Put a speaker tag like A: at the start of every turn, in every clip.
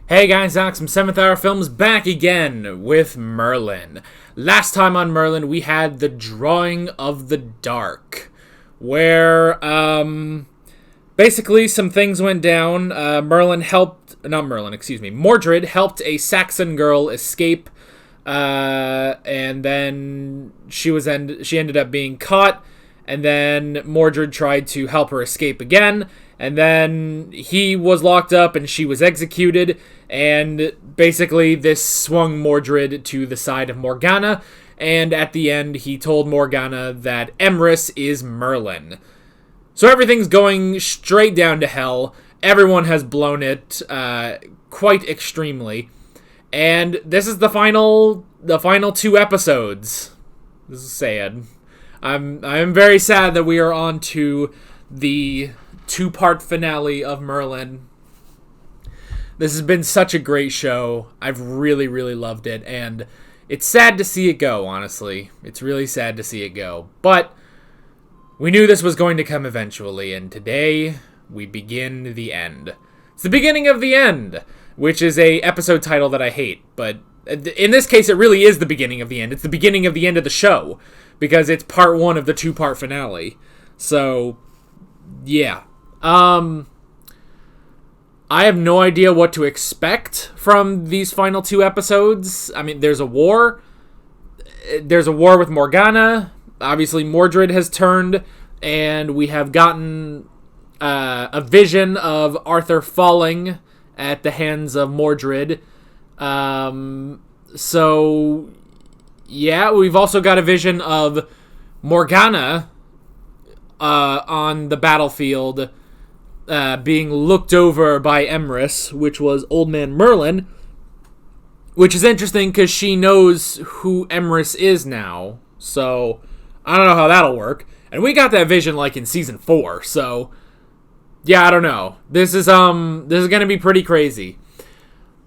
A: Hey guys, Alex from 7th Hour Films back again with Merlin. Last time on Merlin, we had the Drawing of the Dark, where, basically some things went down. Mordred helped a Saxon girl escape, and then she ended up being caught, and then Mordred tried to help her escape again, and then he was locked up and she was executed, and basically this swung Mordred to the side of Morgana, and at the end he told Morgana that Emrys is Merlin. So everything's going straight down to hell. Everyone has blown it quite extremely. And this is the final 2 episodes. This is sad. I'm very sad that we are on to the 2-part finale of Merlin. This has been such a great show. I've really, really loved it, and it's sad to see it go, honestly. It's really sad to see it go. But we knew this was going to come eventually, and today we begin the end. It's the beginning of the end, which is a episode title that I hate, but in this case it really is the beginning of the end. It's the beginning of the end of the show, because it's part 1 of the 2-part finale. So, yeah. I have no idea what to expect from these final 2 episodes. I mean, there's a war. There's a war with Morgana. Obviously, Mordred has turned, and we have gotten a vision of Arthur falling at the hands of Mordred. So, yeah, we've also got a vision of Morgana on the battlefield, being looked over by Emrys, which was Old Man Merlin, which is interesting because she knows who Emrys is now. So I don't know how that'll work. And we got that vision like in season 4. So yeah, I don't know. This is gonna be pretty crazy.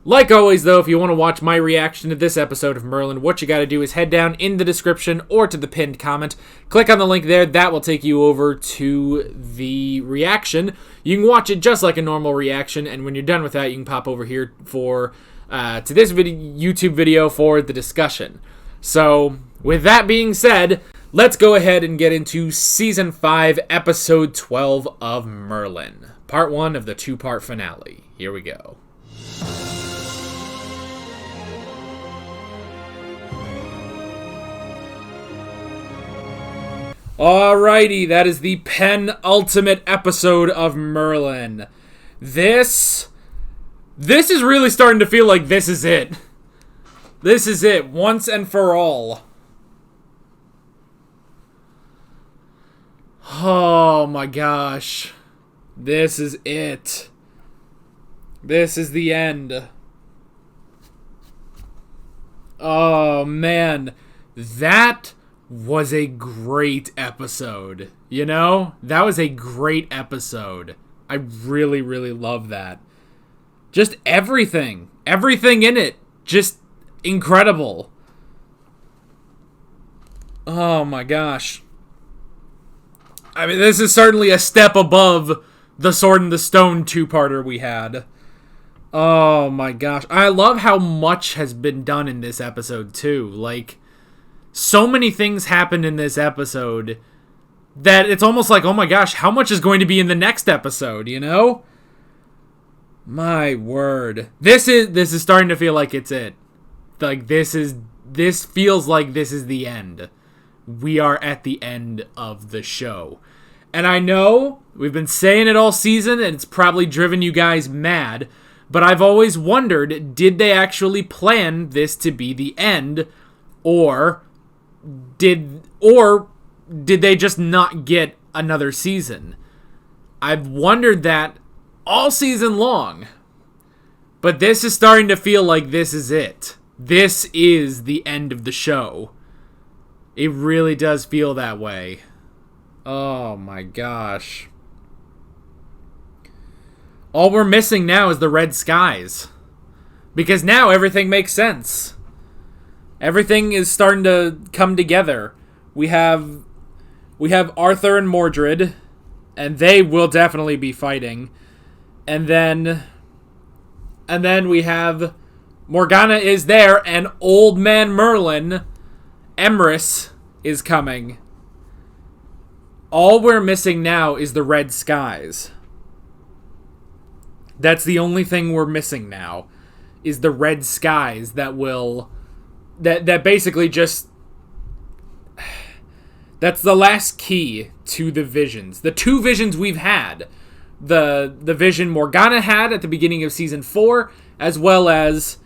A: Like always, though, if you want to watch my reaction to this episode of Merlin, what you got to do is head down in the description or to the pinned comment. Click on the link there. That will take you over to the reaction. You can watch it just like a normal reaction, and when you're done with that, you can pop over here to this YouTube video for the discussion. So, with that being said, let's go ahead and get into Season 5, Episode 12 of Merlin. Part 1 of the 2-part finale. Here we go. Alrighty, that is the penultimate episode of Merlin. This is really starting to feel like this is it. This is it, once and for all. Oh my gosh. This is it. This is the end. Oh man. That was a great episode. You know? That was a great episode. I really, really love that. Just everything. Everything in it. Just incredible. Oh my gosh. I mean, this is certainly a step above the Sword and the Stone 2-parter we had. Oh my gosh. I love how much has been done in this episode too. Like, so many things happened in this episode that it's almost like, oh my gosh, how much is going to be in the next episode, you know? My word. This is starting to feel like it's it. Like, this feels like this is the end. We are at the end of the show. And I know we've been saying it all season, and it's probably driven you guys mad, but I've always wondered, did they actually plan this to be the end, or did they just not get another season? I've wondered that all season long, but this is starting to feel like this is it. This is the end of the show. It really does feel that way. Oh my gosh. All we're missing now is the red skies, because now everything makes sense. Everything is starting to come together. We have Arthur and Mordred, and they will definitely be fighting. And then And then we have Morgana is there, and Old Man Merlin, Emrys, is coming. All we're missing now is the red skies. That's the only thing we're missing now, is the red skies that basically just... That's the last key to the visions. The two visions we've had. The vision Morgana had at the beginning of Season 4, as well as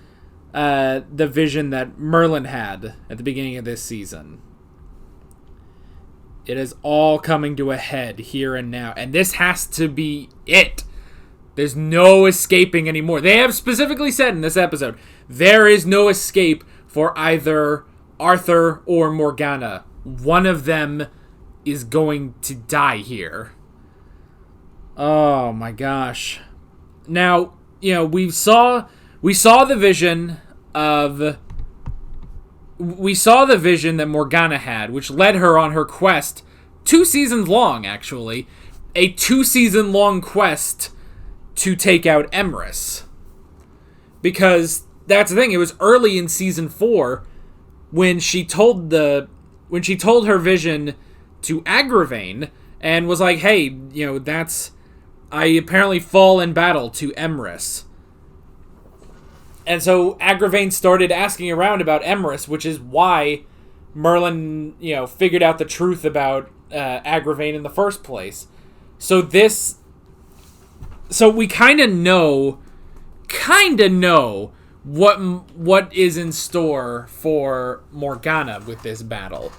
A: the vision that Merlin had at the beginning of this season. It is all coming to a head here and now. And this has to be it. There's no escaping anymore. They have specifically said in this episode, there is no escape for either Arthur or Morgana. One of them is going to die here. Oh my gosh. Now, we saw the vision that Morgana had, which led her on her quest, 2 seasons long, actually. A 2-season long quest to take out Emrys. Because that's the thing, it was early in Season 4 when she told her vision to Agravain and was like, hey, I apparently fall in battle to Emrys. And so Agravain started asking around about Emrys, which is why Merlin, figured out the truth about Agravain in the first place. So we kind of know what is in store for Morgana with this battle.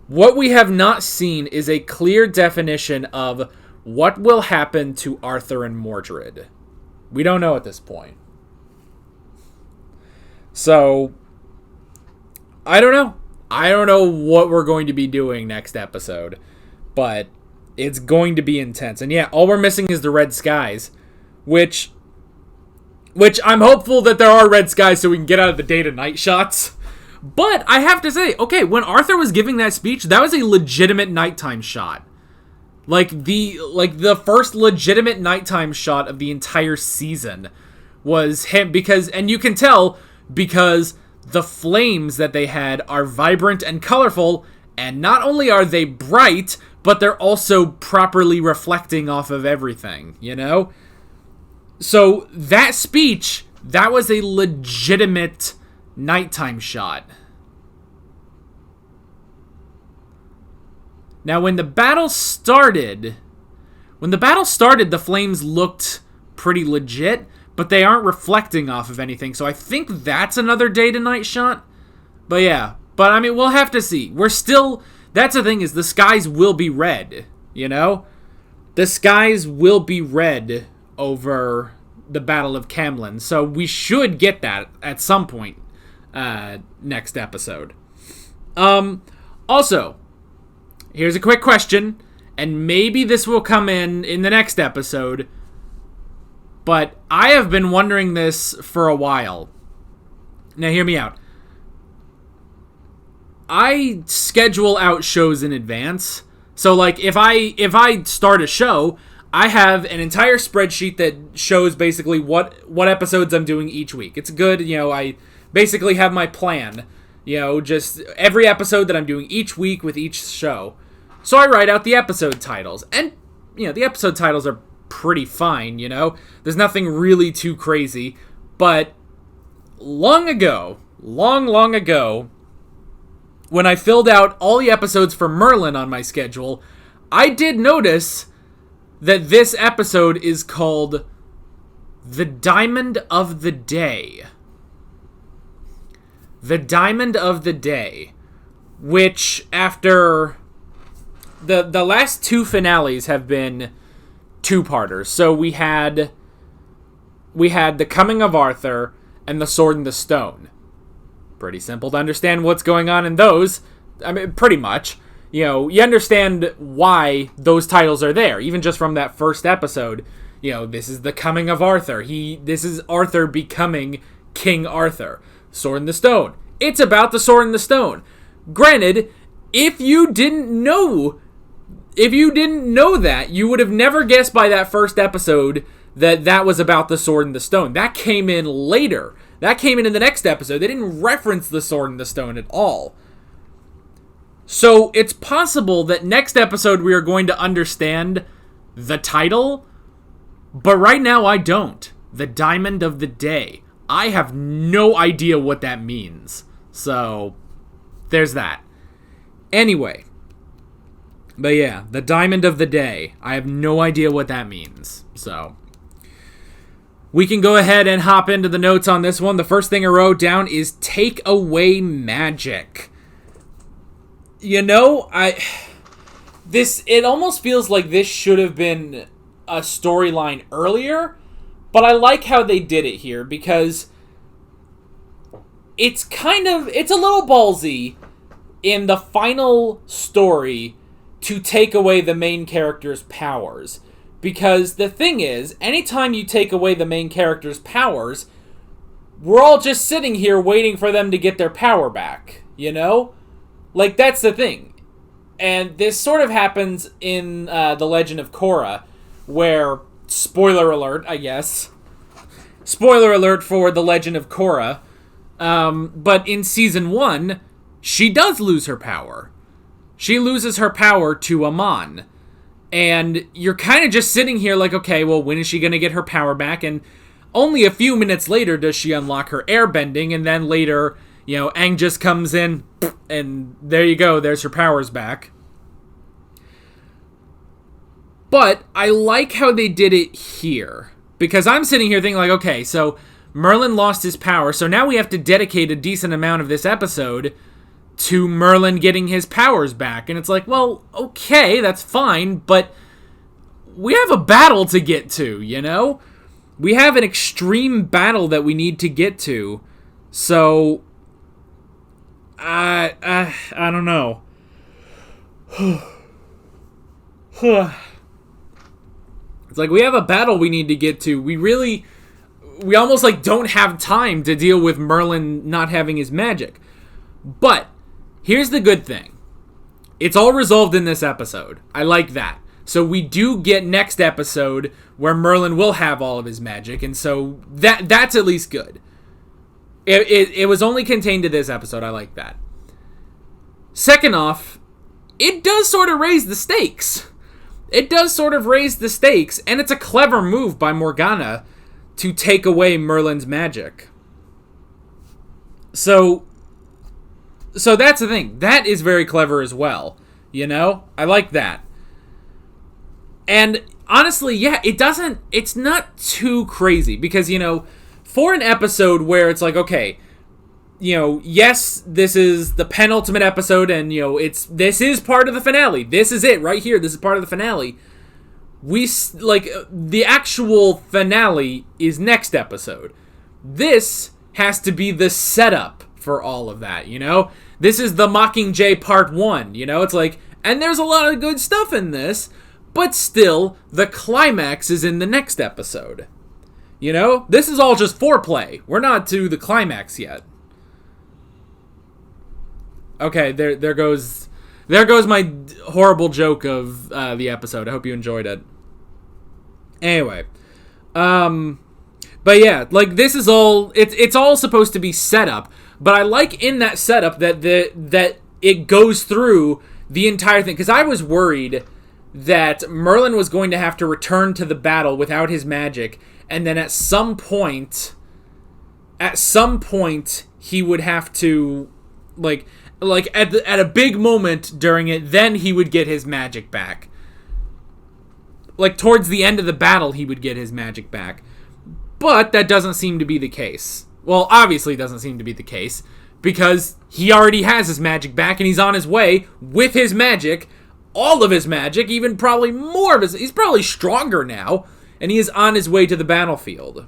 A: What we have not seen is a clear definition of what will happen to Arthur and Mordred. We don't know at this point. So, I don't know. I don't know what we're going to be doing next episode, but it's going to be intense. And yeah, all we're missing is the red skies, which I'm hopeful that there are red skies so we can get out of the day to night shots. But I have to say, okay, when Arthur was giving that speech, that was a legitimate nighttime shot. Like the first legitimate nighttime shot of the entire season was him, and you can tell because the flames that they had are vibrant and colorful, and not only are they bright, but they're also properly reflecting off of everything, So that speech, that was a legitimate nighttime shot. Now, when the battle started, the flames looked pretty legit, but they aren't reflecting off of anything, so I think that's another day-to-night shot. But yeah, we'll have to see. That's the thing, is the skies will be red, The skies will be red over the Battle of Camlin, so we should get that at some point next episode. Also, here's a quick question, and maybe this will come in the next episode, but I have been wondering this for a while. Now, hear me out. I schedule out shows in advance, so if I start a show, I have an entire spreadsheet that shows basically what episodes I'm doing each week. It's good, I basically have my plan, just every episode that I'm doing each week with each show. So I write out the episode titles, and, the episode titles are pretty fine, There's nothing really too crazy, but long ago, when I filled out all the episodes for Merlin on my schedule, I did notice that this episode is called The Diamond of the Day. The Diamond of the Day, which after the last 2 finales have been 2-parters. So we had The Coming of Arthur and The Sword and the Stone. Pretty simple to understand what's going on in those. Pretty much. You understand why those titles are there, even just from that first episode. This is The Coming of Arthur. This is Arthur becoming King Arthur. Sword and the Stone. It's about the Sword and the Stone. Granted, if you didn't know that, you would have never guessed by that first episode that was about the Sword and the Stone. That came in later. That came in the next episode. They didn't reference the Sword and the Stone at all. So it's possible that next episode we are going to understand the title, but right now I don't. The Diamond of the Day. I have no idea what that means. So, there's that. Anyway. But yeah, the Diamond of the Day. I have no idea what that means. So, we can go ahead and hop into the notes on this one. The first thing I wrote down is take away magic. You know, it almost feels like this should have been a storyline earlier, but I like how they did it here because it's a little ballsy in the final story to take away the main character's powers. Because the thing is, anytime you take away the main character's powers, we're all just sitting here waiting for them to get their power back, you know? Like, that's the thing. And this sort of happens in The Legend of Korra, where, spoiler alert, I guess. Spoiler alert for The Legend of Korra. But in Season 1, she does lose her power. She loses her power to Amon. And you're kind of just sitting here like, okay, well, when is she going to get her power back? And only a few minutes later does she unlock her airbending, and then later, you know, Aang just comes in, and there you go, there's her powers back. But I like how they did it here. Because I'm sitting here thinking like, okay, so Merlin lost his power, so now we have to dedicate a decent amount of this episode to Merlin getting his powers back. And it's like, well, okay, that's fine, but we have a battle to get to, you know? We have an extreme battle that we need to get to. So, I don't know. It's like, we have a battle we need to get to. We almost like don't have time to deal with Merlin not having his magic. But here's the good thing. It's all resolved in this episode. I like that. So we do get next episode where Merlin will have all of his magic, and so that's at least good. It was only contained to this episode. I like that. Second off, it does sort of raise the stakes. It does sort of raise the stakes, and it's a clever move by Morgana to take away Merlin's magic. So that's the thing. That is very clever as well. You know? I like that. And honestly, yeah, it's not too crazy because, you know, for an episode where it's like, okay, you know, yes, this is the penultimate episode and, you know, this is part of the finale. This is it right here. This is part of the finale. The actual finale is next episode. This has to be the setup for all of that, you know? This is the Mockingjay Part 1, you know? It's like, and there's a lot of good stuff in this, but still, the climax is in the next episode. You know? This is all just foreplay. We're not to the climax yet. Okay, there goes my horrible joke of the episode. I hope you enjoyed it. Anyway, but yeah, like this is all it's all supposed to be set up, but I like in that setup that it goes through the entire thing because I was worried that Merlin was going to have to return to the battle without his magic, and then at some point he would have to like at a big moment during it, then he would get his magic back. Like towards the end of the battle, he would get his magic back. But that doesn't seem to be the case. Well, obviously it doesn't seem to be the case because he already has his magic back and he's on his way with his magic, all of his magic, even probably more of his. He's probably stronger now, and he is on his way to the battlefield.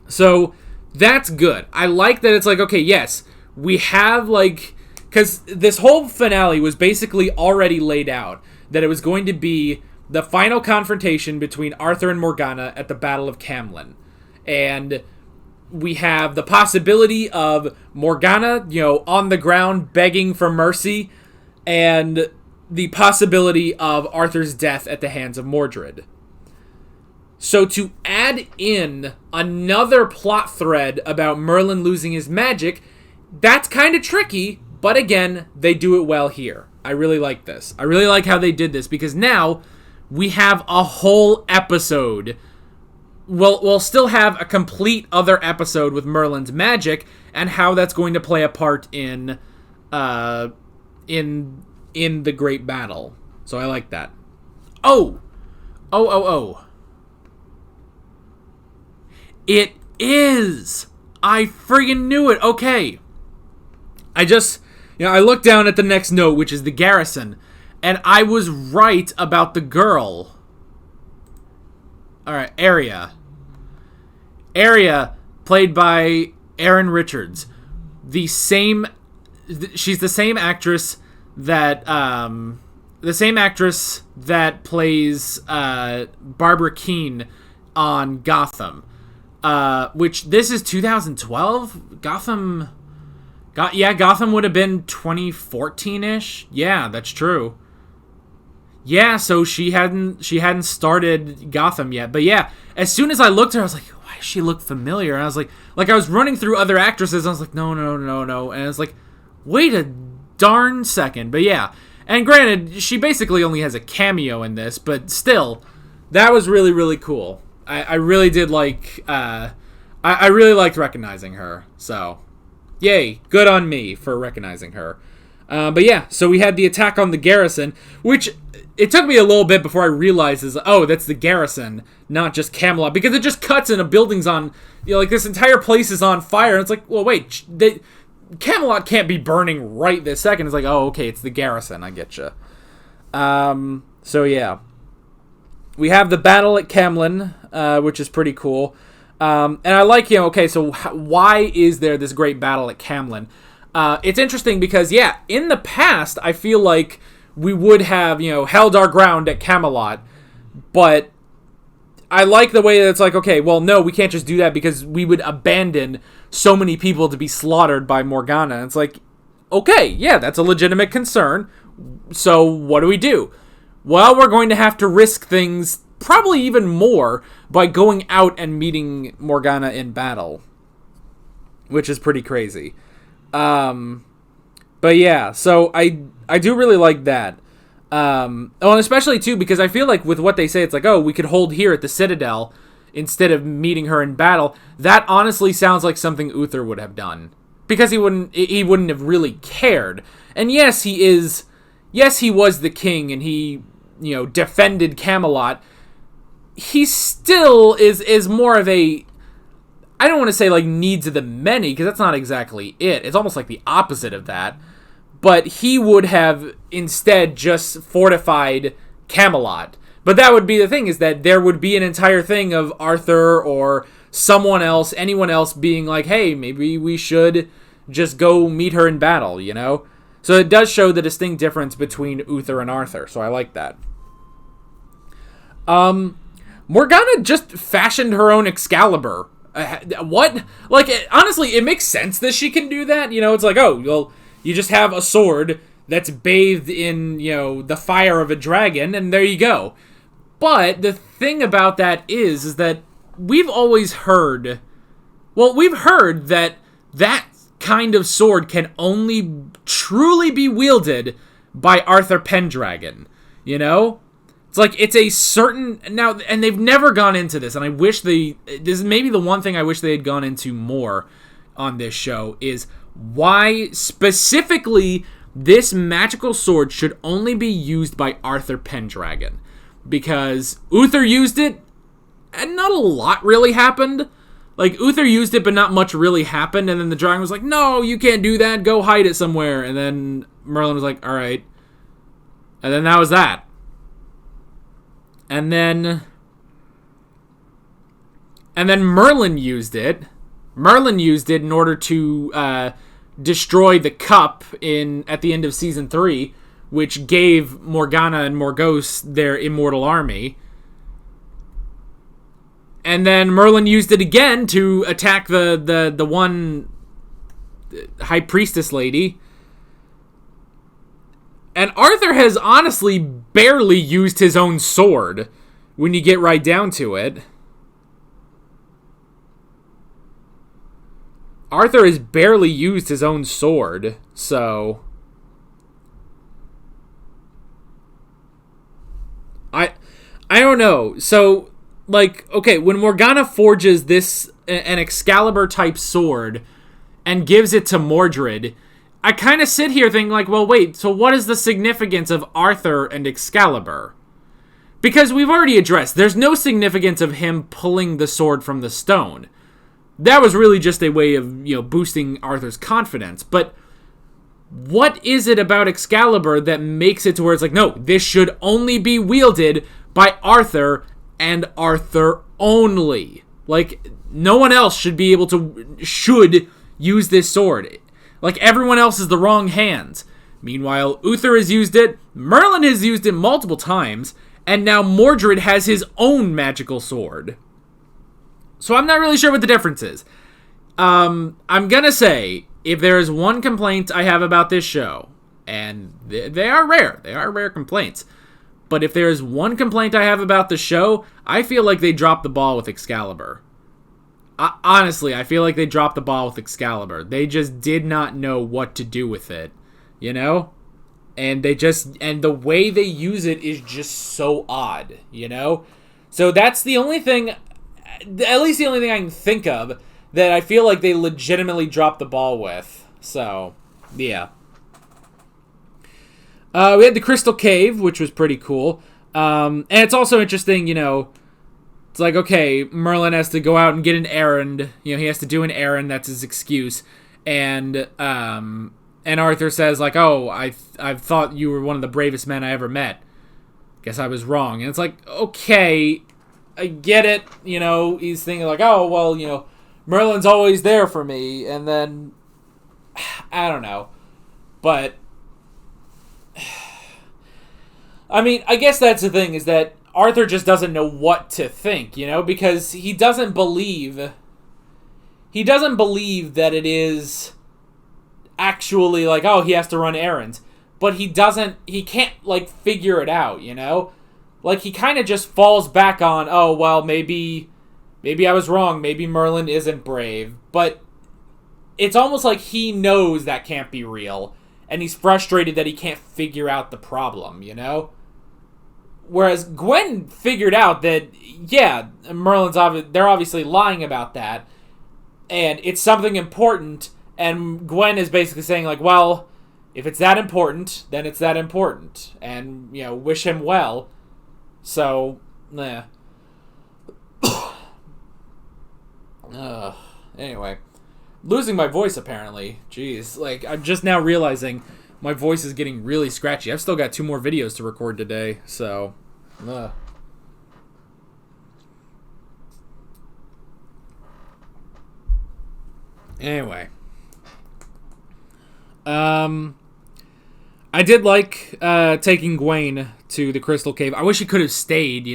A: So that's good. I like that it's like, okay, yes, we have like, because this whole finale was basically already laid out that it was going to be the final confrontation between Arthur and Morgana at the Battle of Camlin. And we have the possibility of Morgana, you know, on the ground begging for mercy, and the possibility of Arthur's death at the hands of Mordred. So to add in another plot thread about Merlin losing his magic, that's kind of tricky, but again, they do it well here. I really like this. I really like how they did this, because now we have a whole episode. We'll still have a complete other episode with Merlin's magic and how that's going to play a part in the great battle. So I like that. Oh. It is. I friggin' knew it. Okay. I looked down at the next note, which is the Garrison, and I was right about the girl. All right, Arya. Arya, played by Erin Richards. She's the same actress that plays Barbara Keene on Gotham. Which this is 2012. Gotham would have been 2014-ish. Yeah, that's true. Yeah, so she hadn't started Gotham yet. But yeah, as soon as I looked at her, I was like, why does she look familiar? And I was like I was running through other actresses, and I was like, no. And I was like, wait a darn second. But yeah, and granted, she basically only has a cameo in this, but still, that was really, really cool. I really did like, I really liked recognizing her. So, yay, good on me for recognizing her. But yeah, so we had the attack on the Garrison, which it took me a little bit before I realized that's the Garrison, not just Camelot, because it just cuts and a building's on, this entire place is on fire, and it's like, well, wait, Camelot can't be burning right this second. It's like, oh, okay, it's the Garrison, I getcha. So yeah. We have the battle at Camlin, which is pretty cool. And I like, so why is there this great battle at Camlin? It's interesting because, yeah, in the past, I feel like we would have, held our ground at Camelot, but I like the way that it's like, okay, well, no, we can't just do that because we would abandon so many people to be slaughtered by Morgana. And it's like, okay, yeah, that's a legitimate concern. So what do we do? Well, we're going to have to risk things probably even more by going out and meeting Morgana in battle, which is pretty crazy. But yeah, so I do really like that. And especially too because I feel like with what they say, it's like, oh, we could hold here at the Citadel instead of meeting her in battle. That honestly sounds like something Uther would have done, because he wouldn't have really cared. And yes, he was the king and he defended Camelot. He still is more of a, I don't want to say like needs of the many, because that's not exactly it. It's almost like the opposite of that. But he would have instead just fortified Camelot. But that would be the thing, is that there would be an entire thing of Arthur or someone else, anyone else being like, hey, maybe we should just go meet her in battle, So it does show the distinct difference between Uther and Arthur, so I like that. Morgana just fashioned her own Excalibur. What? Like, honestly, it makes sense that she can do that. It's like, oh, well, you just have a sword that's bathed in, the fire of a dragon, and there you go. But the thing about that is that we've always heard, that kind of sword can only truly be wielded by Arthur Pendragon, It's like, it's a certain, now, and they've never gone into this, and I wish this is maybe the one thing I wish they had gone into more on this show, is why specifically this magical sword should only be used by Arthur Pendragon. Because Uther used it, and not a lot really happened. Like, Uther used it, but not much really happened, and then the dragon was like, no, you can't do that, go hide it somewhere. And then Merlin was like, alright. And then that was that. And then Merlin used it. Merlin used it in order to destroy the cup at the end of season 3, which gave Morgana and Morgause their immortal army. And then Merlin used it again to attack the one high priestess lady. And Arthur has honestly barely used his own sword when you get right down to it. Arthur has barely used his own sword, so I don't know. So, like, okay, when Morgana forges an Excalibur type sword and gives it to Mordred, I kind of sit here thinking, like, well, wait, so what is the significance of Arthur and Excalibur? Because we've already addressed, there's no significance of him pulling the sword from the stone. That was really just a way of, boosting Arthur's confidence. But what is it about Excalibur that makes it to where it's like, no, this should only be wielded by Arthur and Arthur only? Like, no one else should use this sword. Like, everyone else is the wrong hands. Meanwhile, Uther has used it, Merlin has used it multiple times, and now Mordred has his own magical sword. So I'm not really sure what the difference is. I'm gonna say, if there is one complaint I have about this show, and they are rare complaints, but if there is one complaint I have about the show, I feel like they dropped the ball with Excalibur. Honestly, I feel like they dropped the ball with Excalibur. They just did not know what to do with it, And the way they use it is just so odd, So that's the only thing, at least the only thing I can think of, that I feel like they legitimately dropped the ball with. So, yeah. We had the Crystal Cave, which was pretty cool. And it's also interesting, it's like, okay, Merlin has to go out and get an errand. He has to do an errand. That's his excuse. And Arthur says, like, oh, I thought you were one of the bravest men I ever met. Guess I was wrong. And it's like, okay, I get it. He's thinking like, oh, well, Merlin's always there for me. And then, I don't know. But, I mean, I guess that's the thing, is that Arthur just doesn't know what to think, because he doesn't believe that it is actually like, oh, he has to run errands. But he can't, like, figure it out, Like, he kind of just falls back on, oh, well, maybe I was wrong. Maybe Merlin isn't brave. But it's almost like he knows that can't be real. And he's frustrated that he can't figure out the problem, Whereas Gwen figured out that, yeah, they're obviously lying about that. And it's something important. And Gwen is basically saying, like, well, if it's that important, then it's that important. And, wish him well. So, anyway. Losing my voice, apparently. Jeez. Like, I'm just now realizing my voice is getting really scratchy. I've still got 2 more videos to record today, so... Anyway. I did like taking Gwen to the Crystal Cave. I wish he could have stayed,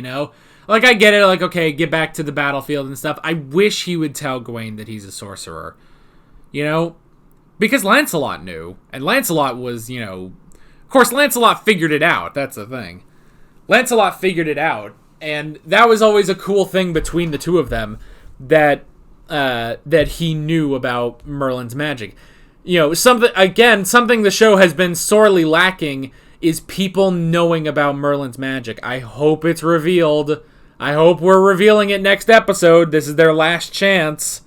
A: Like, I get it, like, okay, get back to the battlefield and stuff. I wish he would tell Gwen that he's a sorcerer. Because Lancelot knew. And Lancelot was, of course, Lancelot figured it out. That's the thing. Lancelot figured it out. And that was always a cool thing between the two of them, that he knew about Merlin's magic. Something the show has been sorely lacking is people knowing about Merlin's magic. I hope it's revealed. I hope we're revealing it next episode. This is their last chance.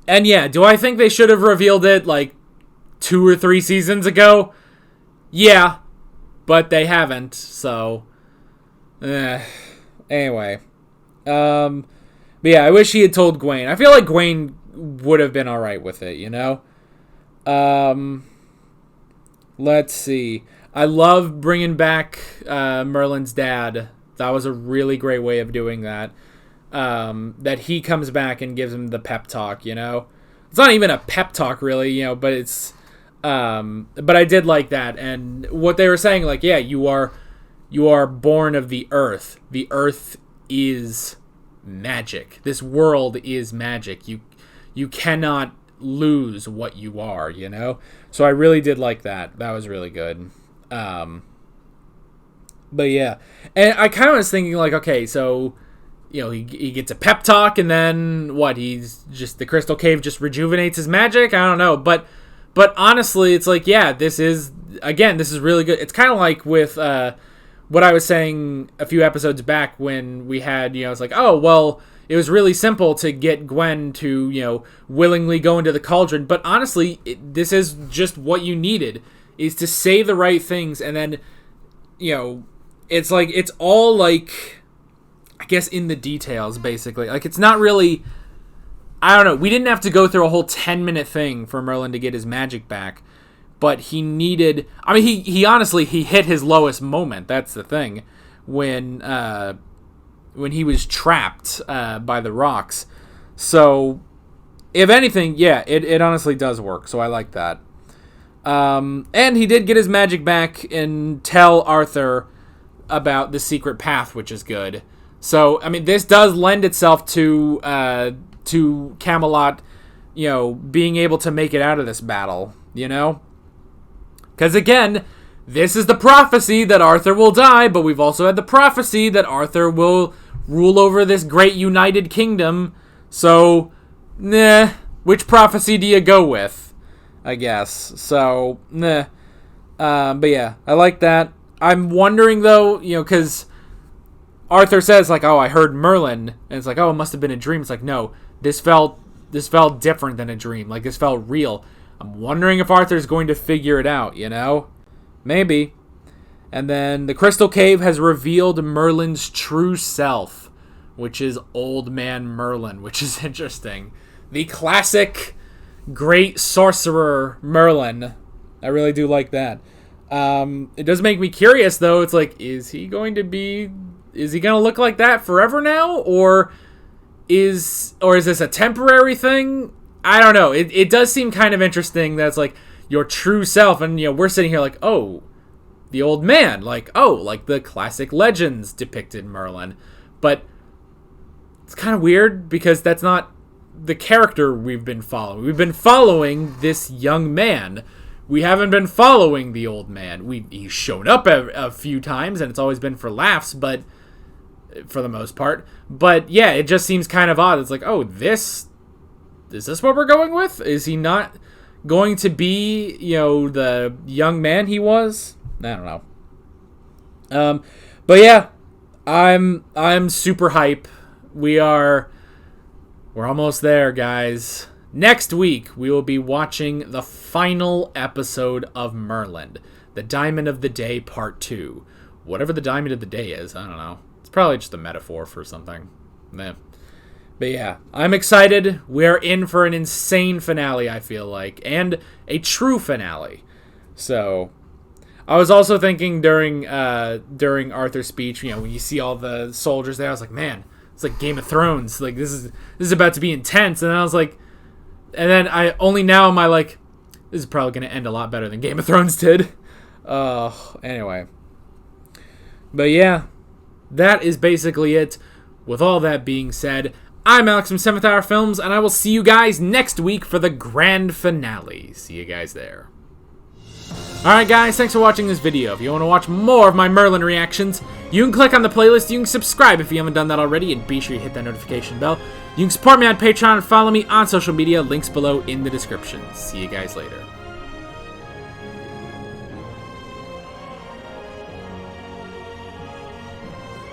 A: And yeah, do I think they should have revealed it like 2 or 3 seasons ago? Yeah, but they haven't, so... Anyway. But yeah, I wish he had told Gwen. I feel like Gwen would have been alright with it, Let's see. I love bringing back Merlin's dad. That was a really great way of doing that. That he comes back and gives him the pep talk, It's not even a pep talk, really, but it's... but I did like that. And what they were saying, like, yeah, you are born of the earth. The earth is magic. This world is magic. You cannot lose what you are, So I really did like that. That was really good. But yeah. And I kind of was thinking, like, okay, so, he gets a pep talk, and then what? He's just, the crystal cave just rejuvenates his magic. I don't know, but honestly, it's like, yeah, this is really good. It's kind of like with what I was saying a few episodes back when we had, it's like, oh well, it was really simple to get Gwen to willingly go into the cauldron, but honestly, this is just what you needed, is to say the right things, and then it's like, it's all like, I guess, in the details, basically. Like, it's not really, I don't know, we didn't have to go through a whole 10-minute thing for Merlin to get his magic back, but he needed, I mean, he honestly, he hit his lowest moment, that's the thing, when he was trapped by the rocks. So, if anything, yeah, it honestly does work, so I like that. And he did get his magic back and tell Arthur about the secret path, which is good. So, I mean, this does lend itself to Camelot, being able to make it out of this battle, Because, again, this is the prophecy that Arthur will die, but we've also had the prophecy that Arthur will rule over this great united kingdom. So, which prophecy do you go with, I guess? So, but yeah, I like that. I'm wondering, though, because Arthur says, like, oh, I heard Merlin, and it's like, oh, it must have been a dream. It's like, no, this felt different than a dream. Like, this felt real. I'm wondering if Arthur's going to figure it out, Maybe. And then the Crystal Cave has revealed Merlin's true self, which is Old Man Merlin, which is interesting. The classic great sorcerer Merlin. I really do like that. It does make me curious, though. It's like, is he going to look like that forever now? Or is this a temporary thing? I don't know. It does seem kind of interesting that it's like your true self, and we're sitting here like, oh, the old man, like, oh, like the classic legends depicted Merlin. But it's kind of weird because that's not the character we've been following. We've been following this young man. We haven't been following the old man. He's shown up a few times, and it's always been for laughs, but for the most part. But yeah, it just seems kind of odd. It's like, oh, is this what we're going with? Is he not going to be, the young man he was? I don't know. But yeah, I'm super hype. We're almost there, guys. Next week, we will be watching the final episode of Merlin, the Diamond of the Day Part 2. Whatever the Diamond of the Day is, I don't know. It's probably just a metaphor for something. But yeah, I'm excited. We're in for an insane finale, I feel like, and a true finale. So, I was also thinking during Arthur's speech, when you see all the soldiers there, I was like, man, it's like Game of Thrones. Like, this is about to be intense. And I was like, and then am I like, this is probably going to end a lot better than Game of Thrones did. Anyway. But yeah, that is basically it. With all that being said, I'm Alex from 7th Hour Films, and I will see you guys next week for the grand finale. See you guys there. Alright guys, thanks for watching this video. If you want to watch more of my Merlin reactions, you can click on the playlist, you can subscribe if you haven't done that already, and be sure you hit that notification bell. You can support me on Patreon and follow me on social media, links below in the description. See you guys later.